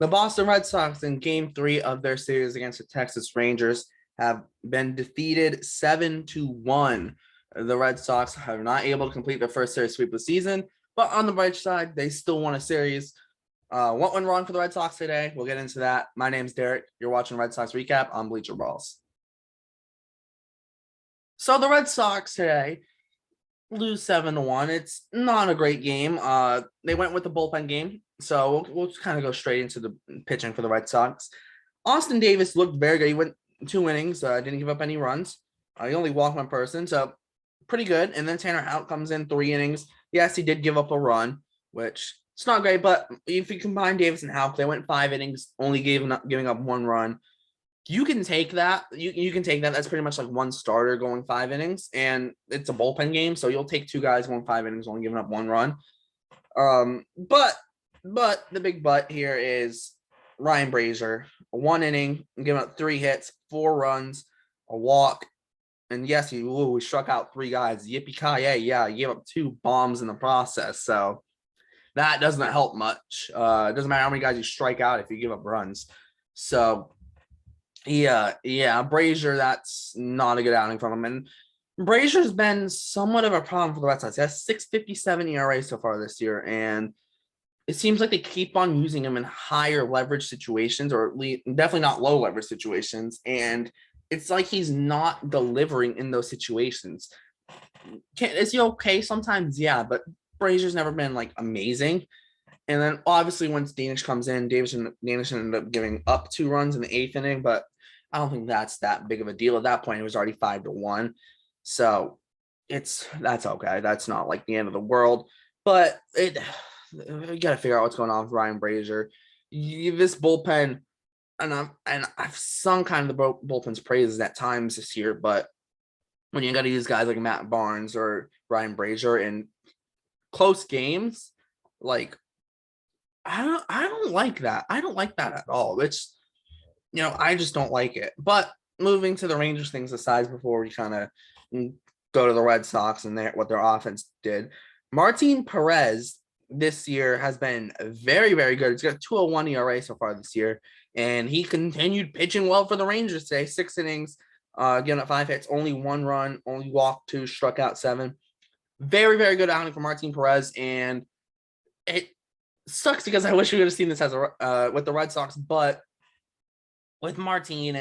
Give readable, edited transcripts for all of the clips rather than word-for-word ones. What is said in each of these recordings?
The Boston Red Sox in game 3 of their series against the Texas Rangers have been defeated 7-1. The Red Sox are not able to complete their first series sweep of the season, but on the bright side, they still won a series. What went wrong for the Red Sox today? We'll get into that. My name's Derek. You're watching Red Sox Recap on Bleacher Brawls. So the Red Sox today lose 7-1. It's not a great game. They went with the bullpen game, so we'll kind of go straight into the pitching for the Red Sox. Austin Davis looked very good. He went 2 innings, didn't give up any runs. He only walked one person, so pretty good. And then Tanner Houck comes in 3 innings. Yes, he did give up a run, which it's not great, but if you combine Davis and Houck, they went 5 innings, only giving up 1 run. You can take that. You can take that. That's pretty much like one starter going 5 innings, and it's a bullpen game, so you'll take 2 guys going 5 innings, only giving up 1 run. But the big but here is Ryan Brazier, 1 inning, giving up 3 hits, 4 runs, a walk, and yes, he struck out 3 guys. Yippee-ki-yay! Yeah, he gave up 2 bombs in the process, so that doesn't help much. It doesn't matter how many guys you strike out if you give up runs. So. Yeah, Brazier, that's not a good outing from him. And Brazier's been somewhat of a problem for the Red Sox. He has 6.57 ERA so far this year, and it seems like they keep on using him in higher leverage situations, or at least definitely not low leverage situations. And it's like he's not delivering in those situations. Is he okay sometimes? Yeah, but Brazier's never been like amazing. And then obviously once Danish comes in, Danish ended up giving up 2 runs in the 8th inning, but I don't think that's that big of a deal. At that point, it was already 5-1. So that's okay. That's not like the end of the world. But you got to figure out what's going on with Ryan Brazier. This bullpen, and I've sung kind of the bullpen's praises at times this year, but when you got to use guys like Matt Barnes or Ryan Brazier in close games, like I don't like that. I don't like that at all. It's, I just don't like it. But moving to the Rangers things aside before we kind of go to the Red Sox and what their offense did, Martin Perez this year has been very, very good. He's got a 2.01 ERA so far this year, and he continued pitching well for the Rangers today. 6 innings, giving up 5 hits, only 1 run, only walked 2, struck out 7. Very, very good outing for Martin Perez, and it sucks because I wish we would have seen this as with the Red Sox, but with Martin,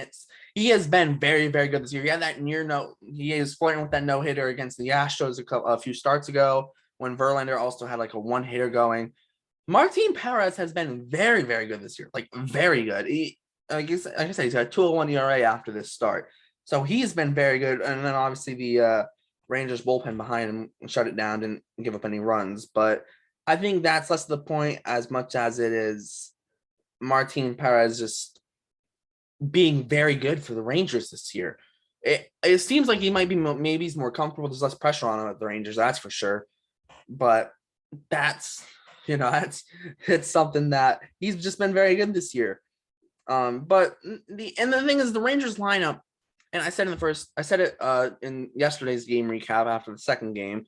he has been very, very good this year. He had that he is flirting with that no-hitter against the Astros a few starts ago when Verlander also had like a 1-hitter going. Martin Perez has been very, very good this year, like very good. Like I said, he's got 2.01 ERA after this start, so he's been very good. And then obviously the Rangers bullpen behind him shut it down, didn't give up any runs, but I think that's less the point as much as it is Martin Perez just being very good for the Rangers this year. It seems like he might be maybe he's more comfortable. There's less pressure on him at the Rangers, that's for sure. But that's it's something that he's just been very good this year. But the thing is the Rangers lineup, and I said it in yesterday's game recap after the second game,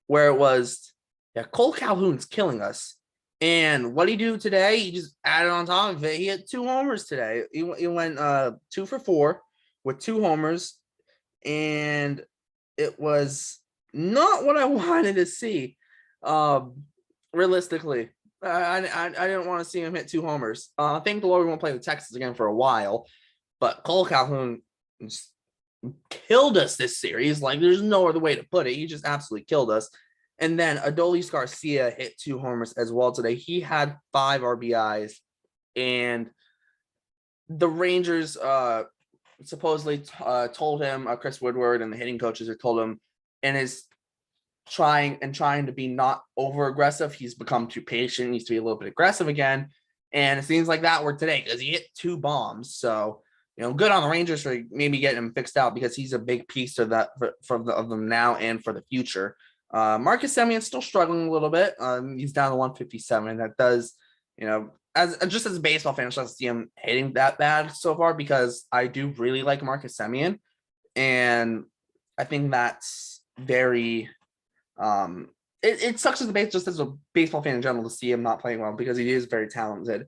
where it was, yeah, Cole Calhoun's killing us. And what did he do today? He just added on top of it. He had 2 homers today. He went 2 for 4 with 2 homers, and it was not what I wanted to see. Realistically, I didn't want to see him hit 2 homers. Thank the Lord we won't play the Texans again for a while, but Cole Calhoun just killed us this series. Like, there's no other way to put it. He just absolutely killed us. And then Adolis Garcia hit 2 homers as well today. He had 5 RBIs, and the Rangers supposedly told him, Chris Woodward and the hitting coaches have told him, and is trying to be not over aggressive. He's become too patient. He needs to be a little bit aggressive again. And it seems like that worked today because he hit 2 bombs. So, good on the Rangers for maybe getting him fixed out, because he's a big piece of that of them now and for the future. Marcus Semion's still struggling a little bit. He's down to 157. That does, as a baseball fan, I just see him hitting that bad so far, because I do really like Marcus Semien, and I think that's very. It sucks as a baseball fan in general to see him not playing well, because he is very talented.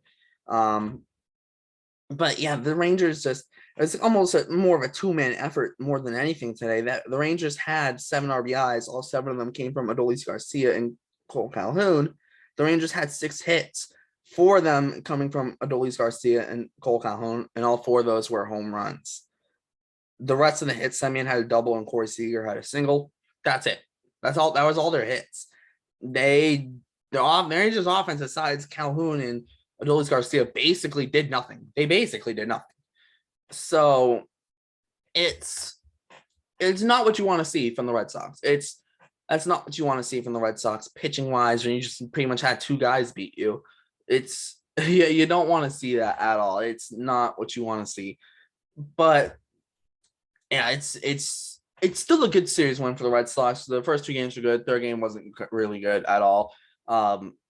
But yeah, the Rangers just it's almost more of a two-man effort more than anything today. That the Rangers had 7 RBIs, all 7 of them came from Adolis Garcia and Cole Calhoun. The Rangers had 6 hits, 4 of them coming from Adolis Garcia and Cole Calhoun, and all 4 of those were home runs. The rest of the hits, Semyon had a double and Corey Seager had a single. That's it. That's all. That was all their hits. The Rangers offense, besides Calhoun and Adolis Garcia, basically did nothing. They basically did nothing. So it's not what you want to see from the Red Sox. That's not what you want to see from the Red Sox pitching wise, when you just pretty much had 2 guys beat you. It's yeah, you don't want to see that at all. It's not what you want to see. But yeah, it's still a good series win for the Red Sox. The first 2 games were good. Third game wasn't really good at all.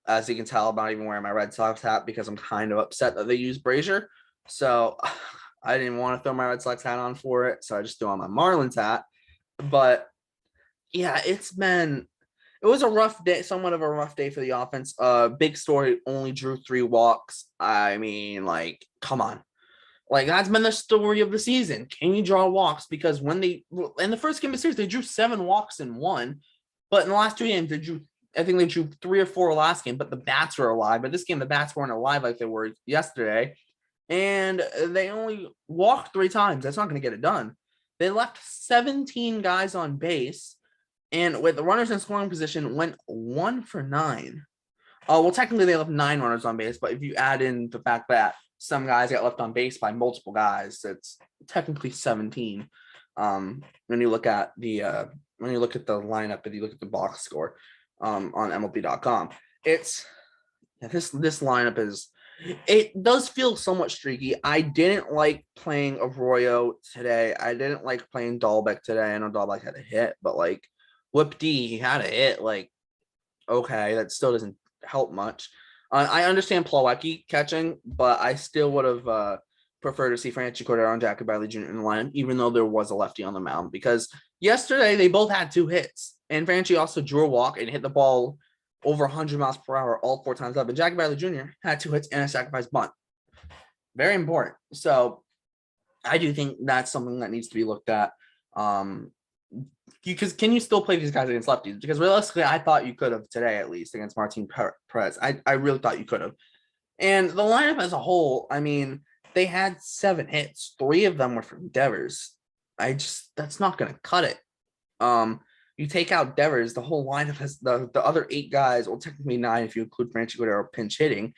As you can tell, I'm not even wearing my Red Sox hat because I'm kind of upset that they used Bleacher. So I didn't want to throw my Red Sox hat on for it. So I just threw on my Marlins hat. But yeah, it was a rough day, somewhat of a rough day for the offense. Big Story only drew 3 walks. I mean, like, come on. Like, that's been the story of the season. Can you draw walks? Because in the first game of the series, they drew 7 walks in one. But in the last 2 games, I think they drew 3 or 4 last game, but the bats were alive. But this game, the bats weren't alive like they were yesterday. And they only walked 3 times. That's not going to get it done. They left 17 guys on base. And with the runners in scoring position, went 1 for 9. Well, technically, they left 9 runners on base. But if you add in the fact that some guys got left on base by multiple guys, it's technically 17. When you look at the lineup, if you look at the box score on MLB.com, this lineup it does feel somewhat streaky. I didn't like playing Arroyo today. I didn't like playing Dahlbeck today. I know Dahlbeck had a hit, but like Whip D, he had a hit. Like, okay, that still doesn't help much. I understand Plawecki catching, but I still would have preferred to see Franchi Cordero and Jacob Riley Jr. in the line, even though there was a lefty on the mound. Because yesterday they both had 2 hits, and Franchi also drew a walk and hit the ball over 100 miles per hour all 4 times up. And Jacob Riley Jr. had 2 hits and a sacrifice bunt. Very important. So I do think that's something that needs to be looked at. Because can you still play these guys against lefties? Because realistically, I thought you could have today, at least against Martin Perez. I really thought you could have. And the lineup as a whole, I mean, they had 7 hits. 3 of them were from Devers. That's not going to cut it. You take out Devers, the whole lineup has the other 8 guys, well, technically 9 if you include Franchi Cordero pinch hitting.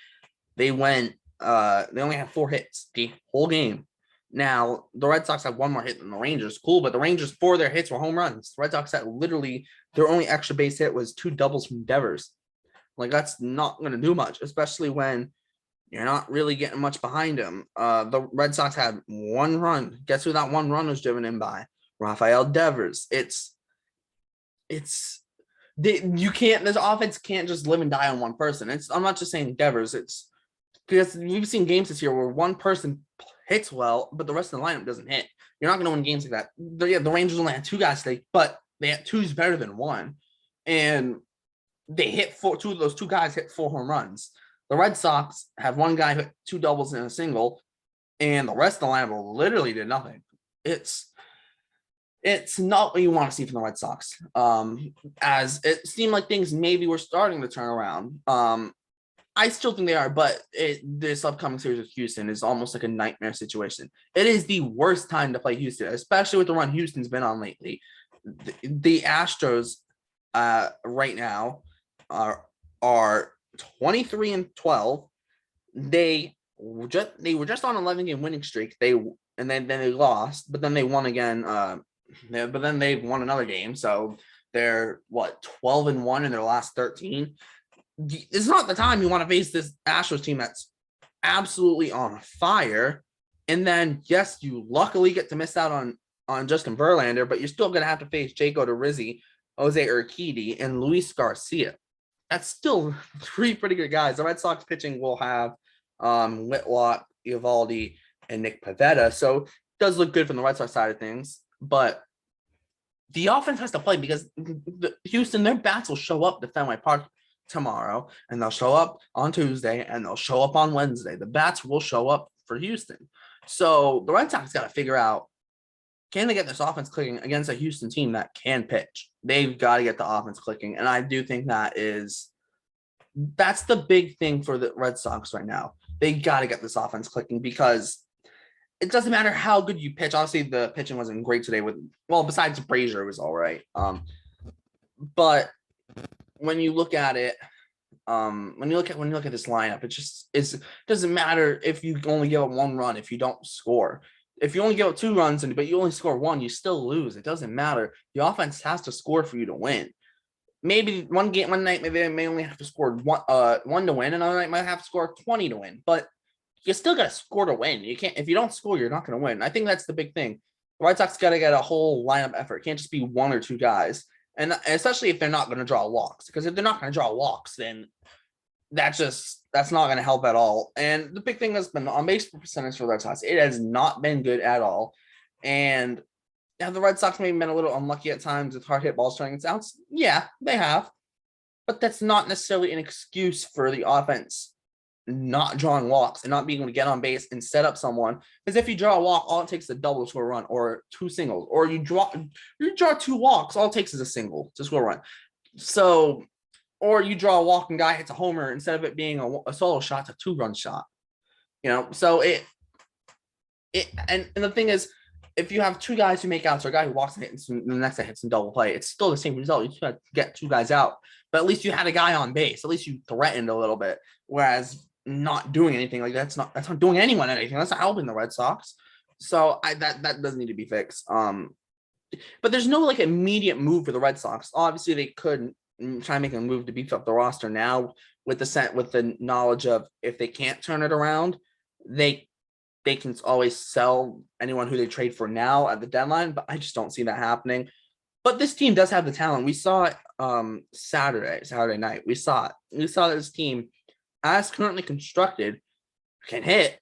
They only had 4 hits the whole game. Now, the Red Sox had 1 more hit than the Rangers. Cool, but the Rangers, 4 of their hits were home runs. The Red Sox had literally their only extra base hit was 2 doubles from Devers. Like, that's not going to do much, especially when you're not really getting much behind them. The Red Sox had 1 run. Guess who that 1 run was driven in by? Rafael Devers. This offense can't just live and die on 1 person. I'm not just saying Devers. It's because we've seen games this year where 1 person hits well, but the rest of the lineup doesn't hit. You're not going to win games like that. The Rangers only had 2 guys today, but they had 2's better than 1. And they hit 2 of those 2 guys hit 4 home runs. The Red Sox have 1 guy hit 2 doubles and a single, and the rest of the lineup literally did nothing. It's not what you want to see from the Red Sox. As it seemed like things maybe were starting to turn around. I still think they are, but this upcoming series with Houston is almost like a nightmare situation. It is the worst time to play Houston, especially with the run Houston's been on lately. The Astros right now are 23-12. They were just on an 11-game winning streak. And then they lost, but then they won again. But then they won another game, so they're 12-1 in their last 13. It's not the time you want to face this Astros team that's absolutely on fire. And then, yes, you luckily get to miss out on Justin Verlander, but you're still going to have to face Jake Odorizzi, Jose Urquidy, and Luis Garcia. That's still 3 pretty good guys. The Red Sox pitching will have Whitlock, Eovaldi, and Nick Pivetta. So it does look good from the Red Sox side of things. But the offense has to play because Houston, their bats will show up to Fenway Park tomorrow, and they'll show up on Tuesday, and they'll show up on Wednesday. The bats will show up for Houston. So the Red Sox got to figure out, can they get this offense clicking against a Houston team that can pitch? They've got to get the offense clicking. And I do think that's the big thing for the Red Sox right now. They got to get this offense clicking because it doesn't matter how good you pitch. Obviously, the pitching wasn't great today besides Brazier, it was all right. But when you look at it, when you look at this lineup, it doesn't matter if you only give up one run if you don't score. If you only give up 2 runs but you only score 1, you still lose. It doesn't matter. The offense has to score for you to win. Maybe one night, maybe they may only have to score one to win. Another night might have to score 20 to win. But you still got to score to win. You can't, if you don't score, you're not going to win. I think that's the big thing. The White Sox got to get a whole lineup effort. It can't just be 1 or 2 guys. And especially if they're not going to draw walks, because if they're not going to draw walks, then that's not going to help at all. And the big thing has been on base percentage for the Red Sox. It has not been good at all. And have the Red Sox maybe been a little unlucky at times with hard hit balls striking outs? Yeah, they have. But that's not necessarily an excuse for the offense not drawing walks and not being able to get on base and set up someone. Because if you draw a walk, all it takes is a double to score a run, or 2 singles, or you draw 2 walks, all it takes is a single to score a run. So, or you draw a walk and guy hits a homer instead of it being a solo shot, it's a 2-run shot. So and the thing is, if you have 2 guys who make outs or a guy who walks and hits and the next guy hits and double play, it's still the same result. You just got to get 2 guys out, but at least you had a guy on base. At least you threatened a little bit. Whereas not doing anything, like that's not doing anyone anything. That's not helping the Red Sox. So that does need to be fixed. But there's no like immediate move for the Red Sox. Obviously, they could try and make a move to beef up the roster now with the knowledge of if they can't turn it around, they can always sell anyone who they trade for now at the deadline. But I just don't see that happening. But this team does have the talent. We saw it Saturday night. We saw this team, as currently constructed, can hit,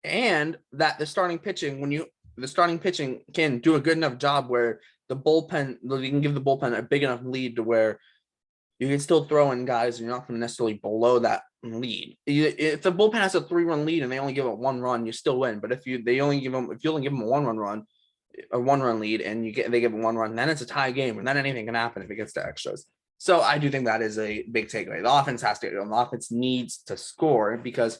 and that the starting pitching can do a good enough job where you can give the bullpen a big enough lead to where you can still throw in guys and you're not going to necessarily blow that lead. If the bullpen has a 3-run lead and they only give up 1 run, you still win. But if you only give them a 1-run lead and they give 1 run, then it's a tie game, and then anything can happen if it gets to extras. So I do think that is a big takeaway. The offense has to. The offense needs to score, because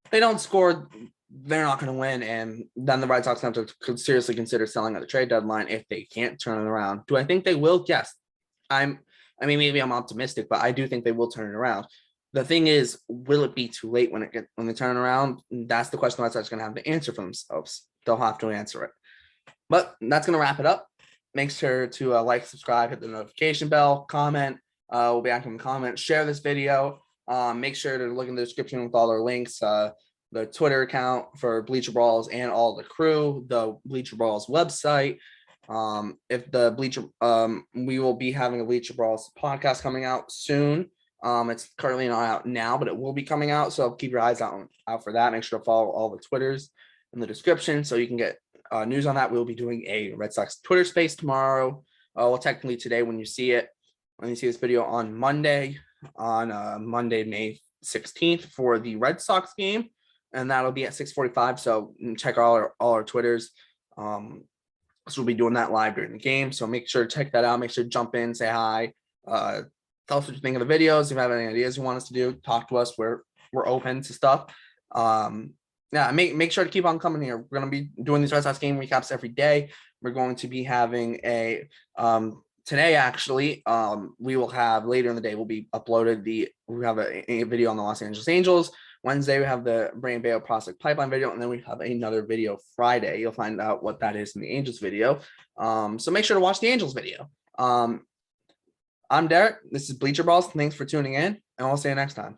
if they don't score, they're not going to win. And then the Red Sox have to seriously consider selling at the trade deadline if they can't turn it around. Do I think they will? Yes. Maybe I'm optimistic, but I do think they will turn it around. The thing is, will it be too late when they turn it around? That's the question the Red Sox are going to have to answer for themselves. They'll have to answer it. But that's going to wrap it up. Make sure to like, subscribe, hit the notification bell, comment. We'll be active in comments. Share this video. Make sure to look in the description with all our links. The Twitter account for Bleacher Brawls and all the crew, the Bleacher Brawls website. We will be having a Bleacher Brawls podcast coming out soon. It's currently not out now, but it will be coming out. So keep your eyes out for that. Make sure to follow all the Twitters in the description so you can get news on that. We'll be doing a Red Sox Twitter space tomorrow. Technically today when you see this video on Monday, May 16th for the Red Sox game, and that'll be at 6:45. So check all our Twitters. So we'll be doing that live during the game. So make sure to check that out. Make sure to jump in, say hi. Tell us what you think of the videos. If you have any ideas you want us to do, talk to us. We're open to stuff. Make sure to keep on coming here. We're going to be doing these Red Sox game recaps every day. We're going to be having today actually. We will have later in the day. We'll be uploaded we have a video on the Los Angeles Angels. Wednesday we have the Brain Bail Prospect Pipeline video, and then we have another video Friday. You'll find out what that is in the Angels video. So make sure to watch the Angels video. I'm Derek. This is Bleacher Brawls. Thanks for tuning in, and I'll see you next time.